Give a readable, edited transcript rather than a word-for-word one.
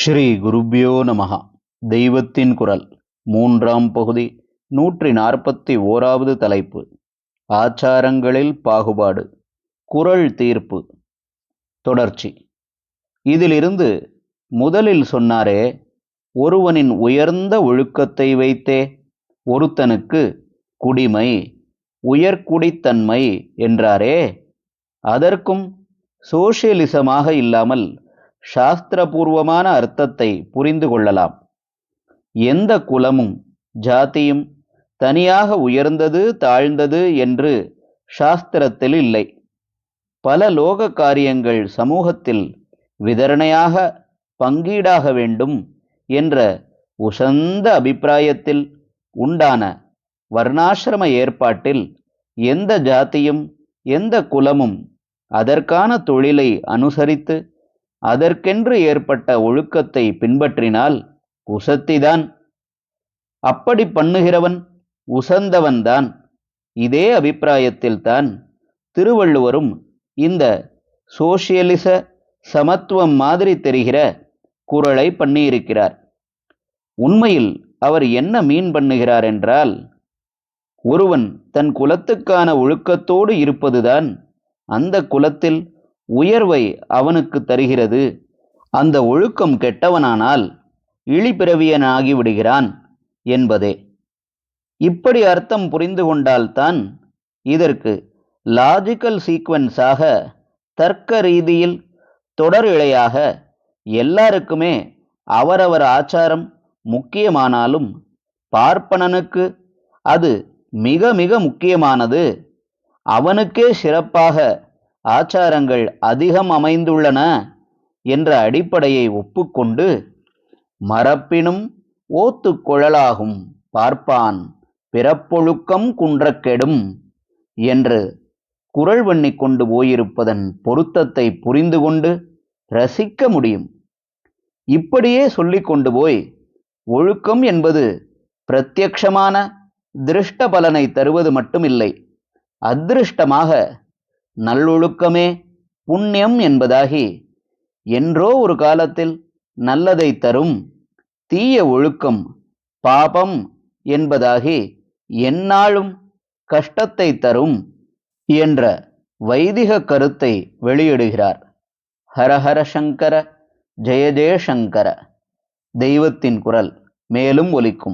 ஸ்ரீ குருப்யோ நமஹ. தெய்வத்தின் குரல் மூன்றாம் பகுதி 141வது தலைப்பு. ஆச்சாரங்களில் பாகுபாடு. குறள் தீர்ப்பு தொடர்ச்சி. இதிலிருந்து முதலில் சொன்னாரே, ஒருவனின் உயர்ந்த ஒழுக்கத்தை வைத்தே ஒருத்தனுக்கு குடிமை, உயர்குடித்தன்மை என்றாரே, அதற்கும் சோசியலிசமாக இல்லாமல் சாஸ்திரபூர்வமான அர்த்தத்தை புரிந்து கொள்ளலாம். எந்த குலமும் ஜாதியும் தனியாக உயர்ந்தது தாழ்ந்தது என்று சாஸ்திரத்தில் இல்லை. பல லோக காரியங்கள் சமூகத்தில் விதரணையாக பங்கீடாக வேண்டும் என்ற உசந்த அபிப்பிராயத்தில் உண்டான வர்ணாசிரம ஏற்பாட்டில் எந்த ஜாதியும் எந்த குலமும் அதற்கான தொழிலை அனுசரித்து அதற்கென்று ஏற்பட்ட ஒழுக்கத்தை பின்பற்றினால் உசத்திதான். அப்படி பண்ணுகிறவன் உசந்தவன்தான். இதே அபிப்பிராயத்தில்தான் திருவள்ளுவரும் இந்த சோசியலிச சமத்துவம் மாதிரி தெரிகிற குறளை பண்ணியிருக்கிறார். உண்மையில் அவர் என்ன மீன் பண்ணுகிறார் என்றால், ஒருவன் தன் குலத்துக்கான ஒழுக்கத்தோடு இருப்பதுதான் அந்த குலத்தில் உயர்வை அவனுக்கு தருகிறது. அந்த ஒழுக்கம் கெட்டவனானால் இழிபிறவியனாகிவிடுகிறான் என்பதே. இப்படி அர்த்தம் புரிந்து கொண்டால்தான் இதற்கு லாஜிக்கல் சீக்வன்ஸாக, தர்க்க ரீதியில் தொடர் இழையாக எல்லாருக்குமே அவரவர் ஆச்சாரம் முக்கியமானாலும் பார்ப்பனனுக்கு அது மிக மிக முக்கியமானது, அவனுக்கே சிறப்பாக ஆச்சாரங்கள் அதிகம் அமைந்துள்ளன என்ற அடிப்படையை ஒப்புக்கொண்டு, மரப்பினும் ஓத்து குழலாகும் பார்ப்பான் பிறப்பொழுக்கம் குன்றக்கெடும் என்று குறள் பண்ணி கொண்டு போயிருப்பதன் பொருத்தத்தை புரிந்து கொண்டு ரசிக்க முடியும். இப்படியே சொல்லிக் கொண்டு போய், ஒழுக்கம் என்பது பிரத்யக்ஷமான திருஷ்ட பலனை தருவது மட்டுமில்லை, அதிருஷ்டமாக நல்லொழுக்கமே புண்ணியம் என்பதாகி என்றோ ஒரு காலத்தில் நல்லதை தரும், தீய ஒழுக்கம் பாபம் என்பதாகி எந்நாளும் கஷ்டத்தை தரும் என்ற வைதிக கருத்தை வெளியிடுகிறார். ஹரஹர சங்கர, ஜெய ஜெய சங்கர. தெய்வத்தின் குரல் மேலும் ஒலிக்கும்.